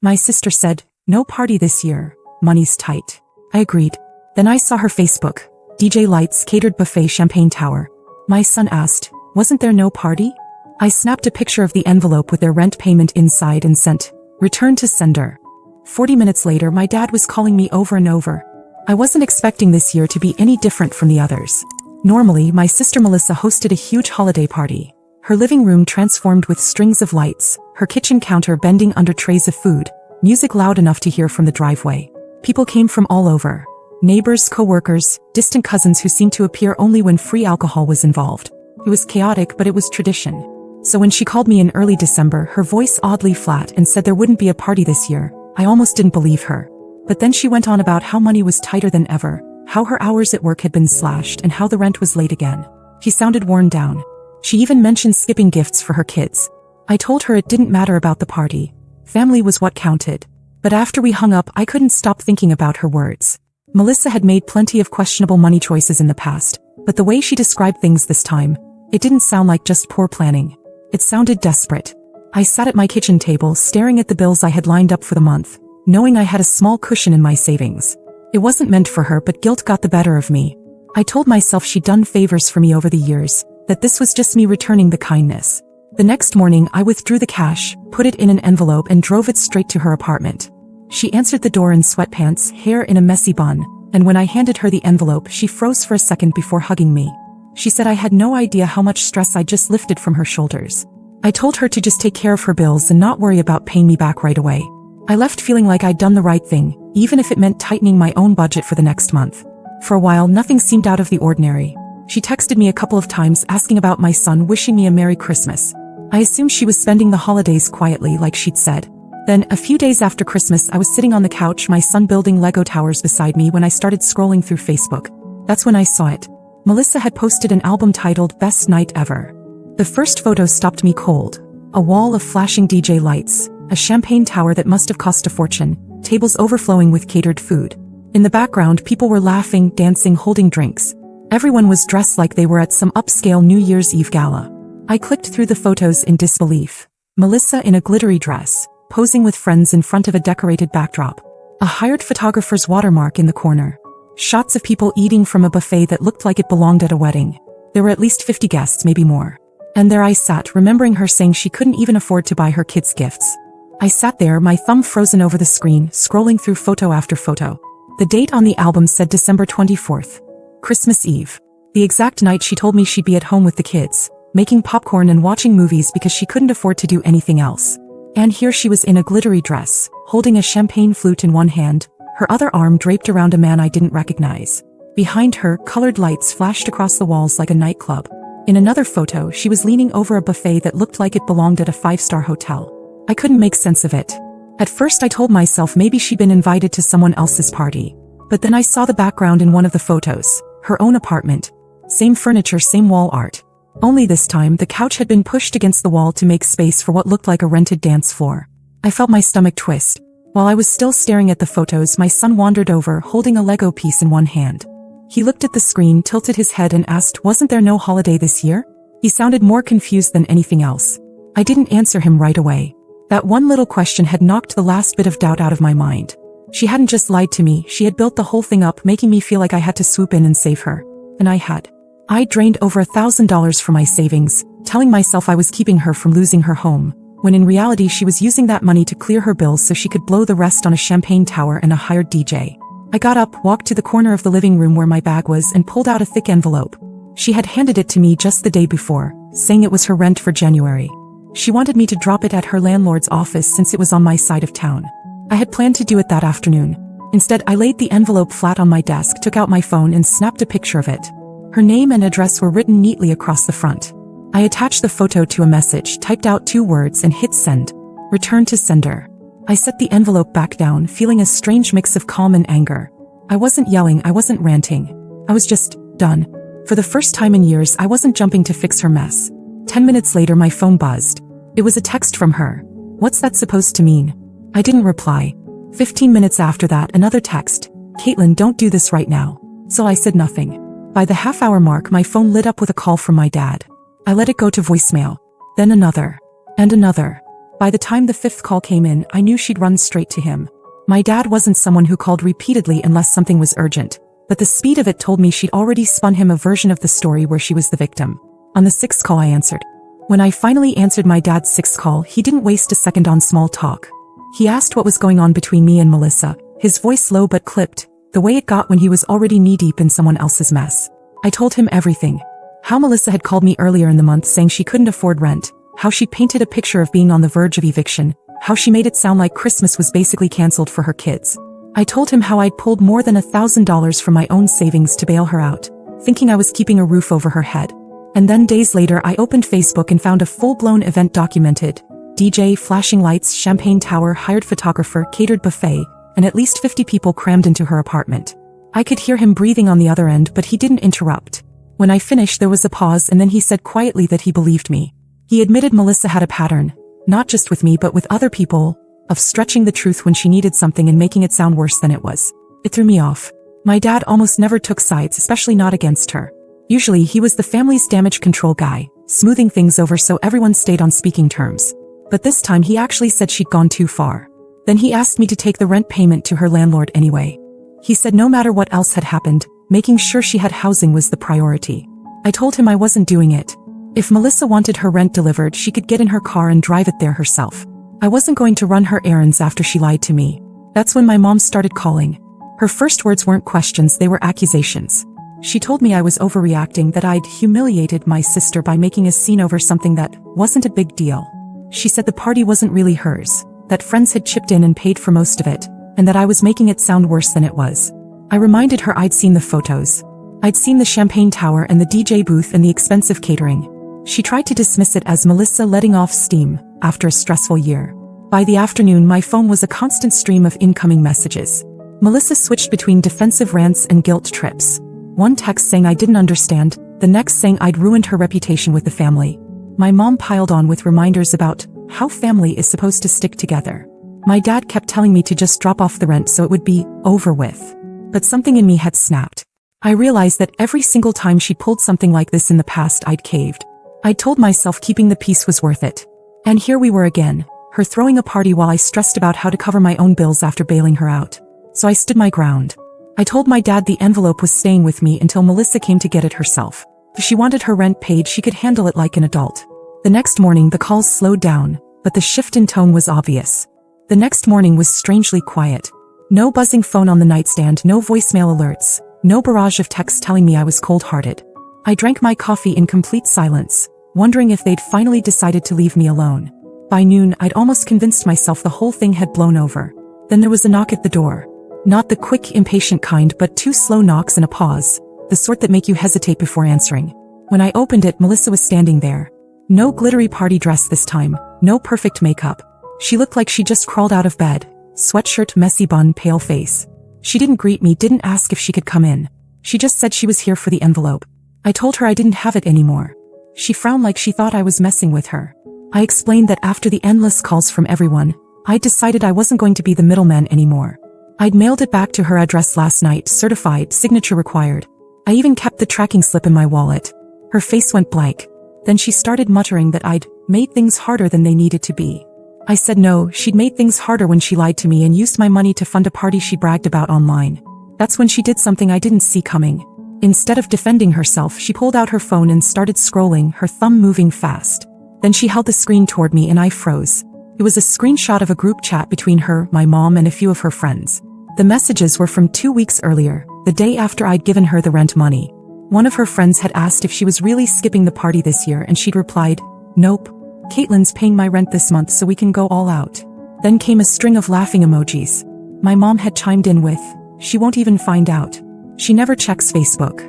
My sister said, "No party this year. Money's tight." I agreed. Then I saw her Facebook. DJ Lights catered buffet Champagne Tower. My son asked, "Wasn't there no party?" I snapped a picture of the envelope with their rent payment inside and sent, "Return to sender." 40 minutes later, my dad was calling me over and over. I wasn't expecting this year to be any different from the others. Normally, my sister Melissa hosted a huge holiday party. Her living room transformed with strings of lights, her kitchen counter bending under trays of food, music loud enough to hear from the driveway. People came from all over. Neighbors, co-workers, distant cousins who seemed to appear only when free alcohol was involved. It was chaotic, but it was tradition. So when she called me in early December, her voice oddly flat, and said there wouldn't be a party this year, I almost didn't believe her. But then she went on about how money was tighter than ever, how her hours at work had been slashed, and how the rent was late again. She sounded worn down. She even mentioned skipping gifts for her kids. I told her it didn't matter about the party. Family was what counted. But after we hung up, I couldn't stop thinking about her words. Melissa had made plenty of questionable money choices in the past, but the way she described things this time, it didn't sound like just poor planning. It sounded desperate. I sat at my kitchen table staring at the bills I had lined up for the month, knowing I had a small cushion in my savings. It wasn't meant for her, but guilt got the better of me. I told myself she'd done favors for me over the years, that this was just me returning the kindness. The next morning, I withdrew the cash, put it in an envelope, and drove it straight to her apartment. She answered the door in sweatpants, hair in a messy bun, and when I handed her the envelope, she froze for a second before hugging me. She said I had no idea how much stress I just lifted from her shoulders. I told her to just take care of her bills and not worry about paying me back right away. I left feeling like I'd done the right thing, even if it meant tightening my own budget for the next month. For a while, nothing seemed out of the ordinary. She texted me a couple of times asking about my son, wishing me a Merry Christmas. I assumed she was spending the holidays quietly, like she'd said. Then, a few days after Christmas, I was sitting on the couch, my son building Lego towers beside me, when I started scrolling through Facebook. That's when I saw it. Melissa had posted an album titled Best Night Ever. The first photo stopped me cold. A wall of flashing DJ lights, a champagne tower that must have cost a fortune, tables overflowing with catered food. In the background, people were laughing, dancing, holding drinks. Everyone was dressed like they were at some upscale New Year's Eve gala. I clicked through the photos in disbelief. Melissa in a glittery dress, posing with friends in front of a decorated backdrop. A hired photographer's watermark in the corner. Shots of people eating from a buffet that looked like it belonged at a wedding. There were at least 50 guests, maybe more. And there I sat, remembering her saying she couldn't even afford to buy her kids gifts. I sat there, my thumb frozen over the screen, scrolling through photo after photo. The date on the album said December 24th. Christmas Eve. The exact night she told me she'd be at home with the kids, making popcorn and watching movies because she couldn't afford to do anything else. And here she was in a glittery dress, holding a champagne flute in one hand, her other arm draped around a man I didn't recognize. Behind her, colored lights flashed across the walls like a nightclub. In another photo, she was leaning over a buffet that looked like it belonged at a five-star hotel. I couldn't make sense of it. At first I told myself maybe she'd been invited to someone else's party. But then I saw the background in one of the photos, her own apartment. Same furniture, same wall art. Only this time, the couch had been pushed against the wall to make space for what looked like a rented dance floor. I felt my stomach twist. While I was still staring at the photos, my son wandered over, holding a Lego piece in one hand. He looked at the screen, tilted his head, and asked, "Wasn't there no holiday this year?" He sounded more confused than anything else. I didn't answer him right away. That one little question had knocked the last bit of doubt out of my mind. She hadn't just lied to me, she had built the whole thing up, making me feel like I had to swoop in and save her. And I had. I drained over $1,000 from my savings, telling myself I was keeping her from losing her home, when in reality she was using that money to clear her bills so she could blow the rest on a champagne tower and a hired DJ. I got up, walked to the corner of the living room where my bag was, and pulled out a thick envelope. She had handed it to me just the day before, saying it was her rent for January. She wanted me to drop it at her landlord's office since it was on my side of town. I had planned to do it that afternoon. Instead, I laid the envelope flat on my desk, took out my phone, and snapped a picture of it. Her name and address were written neatly across the front. I attached the photo to a message, typed out 2 words, and hit send. Return to sender. I set the envelope back down, feeling a strange mix of calm and anger. I wasn't yelling, I wasn't ranting. I was just done. For the first time in years, I wasn't jumping to fix her mess. 10 minutes later, my phone buzzed. It was a text from her. What's that supposed to mean? I didn't reply. 15 minutes after that, another text. Caitlin, don't do this right now. So I said nothing. By the half-hour mark, my phone lit up with a call from my dad. I let it go to voicemail. Then another. And another. By the time the fifth call came in, I knew she'd run straight to him. My dad wasn't someone who called repeatedly unless something was urgent, but the speed of it told me she'd already spun him a version of the story where she was the victim. On the sixth call I answered. When I finally answered my dad's sixth call, he didn't waste a second on small talk. He asked what was going on between me and Melissa, his voice low but clipped, the way it got when he was already knee-deep in someone else's mess. I told him everything. How Melissa had called me earlier in the month saying she couldn't afford rent, how she painted a picture of being on the verge of eviction, how she made it sound like Christmas was basically cancelled for her kids. I told him how I'd pulled more than $1,000 from my own savings to bail her out, thinking I was keeping a roof over her head. And then days later I opened Facebook and found a full-blown event documented. DJ, flashing lights, champagne tower, hired photographer, catered buffet, and at least 50 people crammed into her apartment. I could hear him breathing on the other end, but he didn't interrupt. When I finished there was a pause and then he said quietly that he believed me. He admitted Melissa had a pattern, not just with me but with other people, of stretching the truth when she needed something and making it sound worse than it was. It threw me off. My dad almost never took sides, especially not against her. Usually he was the family's damage control guy, smoothing things over so everyone stayed on speaking terms. But this time he actually said she'd gone too far. Then he asked me to take the rent payment to her landlord anyway. He said no matter what else had happened, making sure she had housing was the priority. I told him I wasn't doing it. If Melissa wanted her rent delivered, she could get in her car and drive it there herself. I wasn't going to run her errands after she lied to me. That's when my mom started calling. Her first words weren't questions, they were accusations. She told me I was overreacting, that I'd humiliated my sister by making a scene over something that wasn't a big deal. She said the party wasn't really hers, that friends had chipped in and paid for most of it, and that I was making it sound worse than it was. I reminded her I'd seen the photos. I'd seen the champagne tower and the DJ booth and the expensive catering. She tried to dismiss it as Melissa letting off steam after a stressful year. By the afternoon, my phone was a constant stream of incoming messages. Melissa switched between defensive rants and guilt trips. One text saying I didn't understand, the next saying I'd ruined her reputation with the family. My mom piled on with reminders about how family is supposed to stick together. My dad kept telling me to just drop off the rent so it would be over with. But something in me had snapped. I realized that every single time she pulled something like this in the past, I'd caved. I'd told myself keeping the peace was worth it. And here we were again, her throwing a party while I stressed about how to cover my own bills after bailing her out. So I stood my ground. I told my dad the envelope was staying with me until Melissa came to get it herself. If she wanted her rent paid, she could handle it like an adult. The next morning the calls slowed down, but the shift in tone was obvious. The next morning was strangely quiet. No buzzing phone on the nightstand, no voicemail alerts, no barrage of texts telling me I was cold-hearted. I drank my coffee in complete silence, wondering if they'd finally decided to leave me alone. By noon, I'd almost convinced myself the whole thing had blown over. Then there was a knock at the door. Not the quick, impatient kind, but 2 slow knocks and a pause, the sort that make you hesitate before answering. When I opened it, Melissa was standing there. No glittery party dress this time, no perfect makeup. She looked like she just crawled out of bed. Sweatshirt, messy bun, pale face. She didn't greet me, didn't ask if she could come in. She just said she was here for the envelope. I told her I didn't have it anymore. She frowned like she thought I was messing with her. I explained that after the endless calls from everyone, I'd decided I wasn't going to be the middleman anymore. I'd mailed it back to her address last night, certified, signature required. I even kept the tracking slip in my wallet. Her face went blank. Then she started muttering that I'd made things harder than they needed to be. I said no, she'd made things harder when she lied to me and used my money to fund a party she bragged about online. That's when she did something I didn't see coming. Instead of defending herself, she pulled out her phone and started scrolling, her thumb moving fast. Then she held the screen toward me and I froze. It was a screenshot of a group chat between her, my mom, and a few of her friends. The messages were from 2 weeks earlier, the day after I'd given her the rent money. One of her friends had asked if she was really skipping the party this year and she'd replied, "Nope. Caitlin's paying my rent this month so we can go all out." Then came a string of laughing emojis. My mom had chimed in with, "She won't even find out. She never checks Facebook."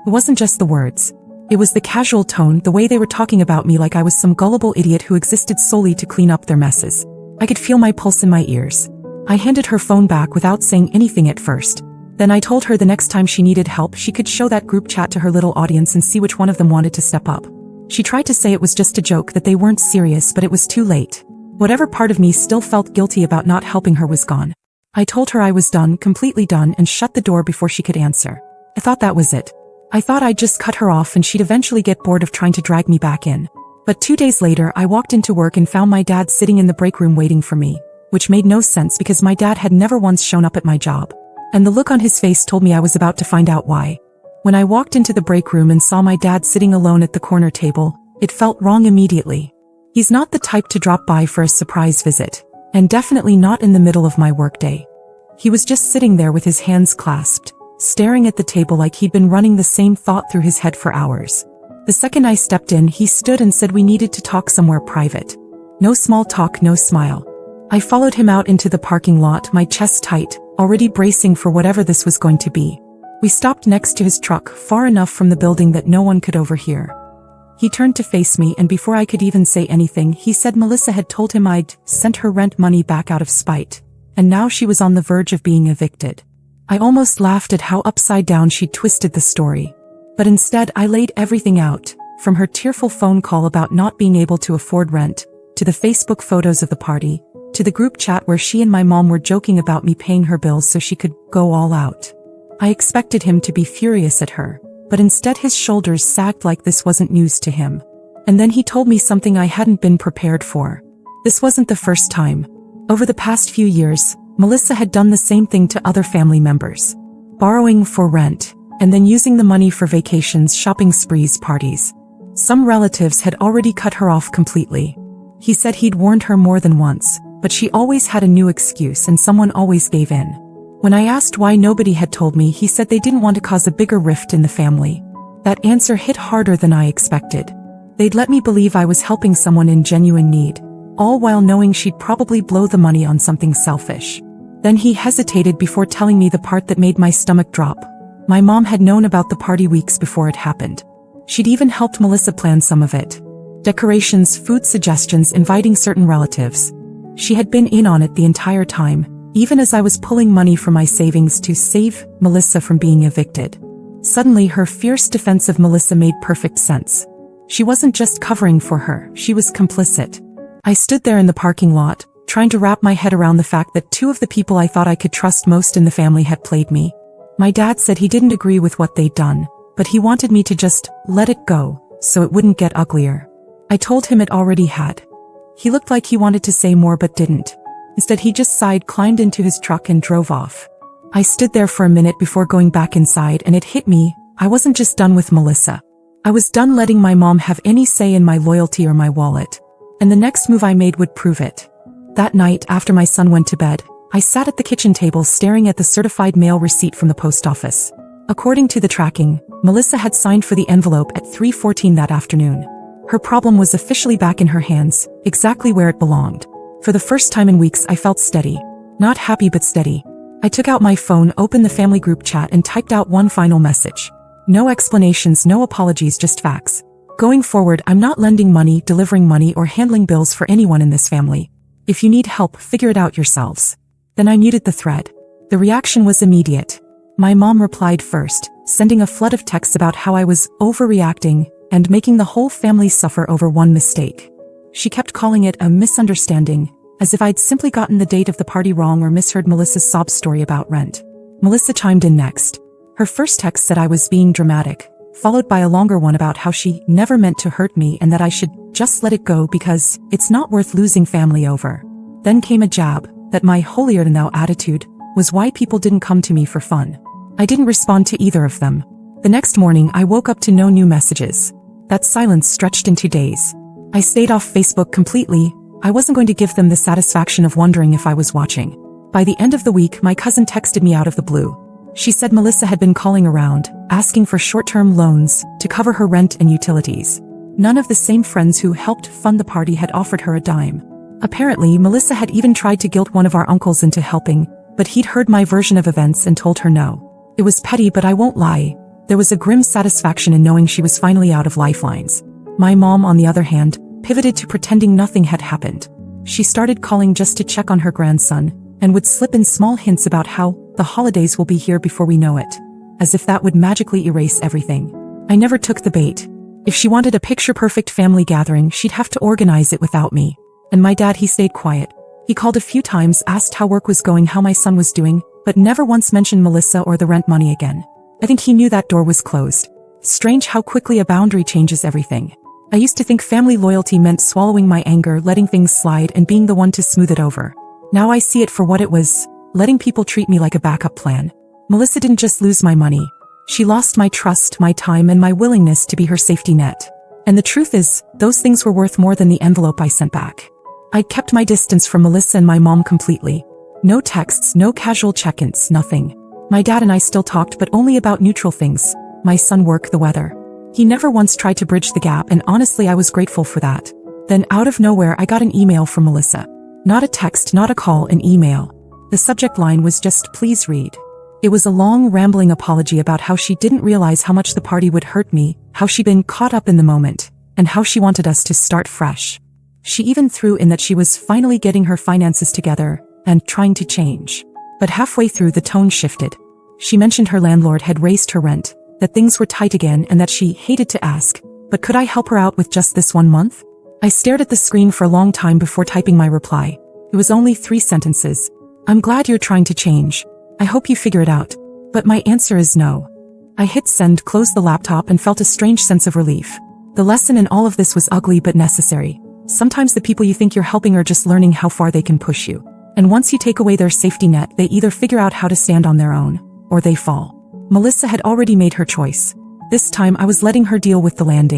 It wasn't just the words. It was the casual tone, the way they were talking about me like I was some gullible idiot who existed solely to clean up their messes. I could feel my pulse in my ears. I handed her phone back without saying anything at first. Then I told her the next time she needed help she could show that group chat to her little audience and see which one of them wanted to step up. She tried to say it was just a joke, that they weren't serious, but it was too late. Whatever part of me still felt guilty about not helping her was gone. I told her I was done, completely done, and shut the door before she could answer. I thought that was it. I thought I'd just cut her off and she'd eventually get bored of trying to drag me back in. But 2 days later I walked into work and found my dad sitting in the break room waiting for me, which made no sense because my dad had never once shown up at my job. And the look on his face told me I was about to find out why. When I walked into the break room and saw my dad sitting alone at the corner table, it felt wrong immediately. He's not the type to drop by for a surprise visit, and definitely not in the middle of my workday. He was just sitting there with his hands clasped, staring at the table like he'd been running the same thought through his head for hours. The second I stepped in, he stood and said we needed to talk somewhere private. No small talk, no smile. I followed him out into the parking lot, my chest tight, already bracing for whatever this was going to be. We stopped next to his truck, far enough from the building that no one could overhear. He turned to face me, and before I could even say anything, he said Melissa had told him I'd sent her rent money back out of spite, and now she was on the verge of being evicted. I almost laughed at how upside down she'd twisted the story. But instead I laid everything out, from her tearful phone call about not being able to afford rent, to the Facebook photos of the party, to the group chat where she and my mom were joking about me paying her bills so she could go all out. I expected him to be furious at her, but instead his shoulders sagged like this wasn't news to him. And then he told me something I hadn't been prepared for. This wasn't the first time. Over the past few years, Melissa had done the same thing to other family members. Borrowing for rent, and then using the money for vacations, shopping sprees, parties. Some relatives had already cut her off completely. He said he'd warned her more than once, but she always had a new excuse and someone always gave in. When I asked why nobody had told me, he said they didn't want to cause a bigger rift in the family. That answer hit harder than I expected. They'd let me believe I was helping someone in genuine need, all while knowing she'd probably blow the money on something selfish. Then he hesitated before telling me the part that made my stomach drop. My mom had known about the party weeks before it happened. She'd even helped Melissa plan some of it. Decorations, food suggestions, inviting certain relatives. She had been in on it the entire time, even as I was pulling money from my savings to save Melissa from being evicted. Suddenly her fierce defense of Melissa made perfect sense. She wasn't just covering for her, she was complicit. I stood there in the parking lot, trying to wrap my head around the fact that two of the people I thought I could trust most in the family had played me. My dad said he didn't agree with what they'd done, but he wanted me to just let it go, so it wouldn't get uglier. I told him it already had. He looked like he wanted to say more but didn't. Instead he just sighed, climbed into his truck and drove off. I stood there for a minute before going back inside, and it hit me, I wasn't just done with Melissa. I was done letting my mom have any say in my loyalty or my wallet. And the next move I made would prove it. That night, after my son went to bed, I sat at the kitchen table staring at the certified mail receipt from the post office. According to the tracking, Melissa had signed for the envelope at 3:14 that afternoon. Her problem was officially back in her hands, exactly where it belonged. For the first time in weeks I felt steady. Not happy but steady. I took out my phone, opened the family group chat and typed out one final message. No explanations, no apologies, just facts. Going forward, I'm not lending money, delivering money, or handling bills for anyone in this family. If you need help, figure it out yourselves. Then I muted the thread. The reaction was immediate. My mom replied first, sending a flood of texts about how I was overreacting and making the whole family suffer over one mistake. She kept calling it a misunderstanding, as if I'd simply gotten the date of the party wrong or misheard Melissa's sob story about rent. Melissa chimed in next. Her first text said I was being dramatic, followed by a longer one about how she never meant to hurt me and that I should just let it go because it's not worth losing family over. Then came a jab that my holier-than-thou attitude was why people didn't come to me for fun. I didn't respond to either of them. The next morning I woke up to no new messages. That silence stretched into days. I stayed off Facebook completely. I wasn't going to give them the satisfaction of wondering if I was watching. By the end of the week, my cousin texted me out of the blue. She said Melissa had been calling around, asking for short-term loans to cover her rent and utilities. None of the same friends who helped fund the party had offered her a dime. Apparently, Melissa had even tried to guilt one of our uncles into helping, but he'd heard my version of events and told her no. It was petty, but I won't lie. There was a grim satisfaction in knowing she was finally out of lifelines. My mom, on the other hand, pivoted to pretending nothing had happened. She started calling just to check on her grandson, and would slip in small hints about how the holidays will be here before we know it, as if that would magically erase everything. I never took the bait. If she wanted a picture-perfect family gathering, she'd have to organize it without me. And my dad, he stayed quiet. He called a few times, asked how work was going, how my son was doing, but never once mentioned Melissa or the rent money again. I think he knew that door was closed. Strange how quickly a boundary changes everything. I used to think family loyalty meant swallowing my anger, letting things slide, and being the one to smooth it over. Now I see it for what it was, letting people treat me like a backup plan. Melissa didn't just lose my money. She lost my trust, my time, and my willingness to be her safety net. And the truth is, those things were worth more than the envelope I sent back. I'd kept my distance from Melissa and my mom completely. No texts, no casual check-ins, nothing. My dad and I still talked, but only about neutral things. My son, work, the weather. He never once tried to bridge the gap, and honestly I was grateful for that. Then out of nowhere I got an email from Melissa. Not a text, not a call, an email. The subject line was just, "Please read." It was a long, rambling apology about how she didn't realize how much the party would hurt me, how she'd been caught up in the moment, and how she wanted us to start fresh. She even threw in that she was finally getting her finances together and trying to change. But halfway through the tone shifted. She mentioned her landlord had raised her rent, that things were tight again, and that she hated to ask, but could I help her out with just this 1 month? I stared at the screen for a long time before typing my reply. It was only 3 sentences. "I'm glad you're trying to change. I hope you figure it out. But my answer is no." I hit send, closed the laptop, and felt a strange sense of relief. The lesson in all of this was ugly but necessary. Sometimes the people you think you're helping are just learning how far they can push you. And once you take away their safety net, they either figure out how to stand on their own, or they fall. Melissa had already made her choice. This time I was letting her deal with the landing.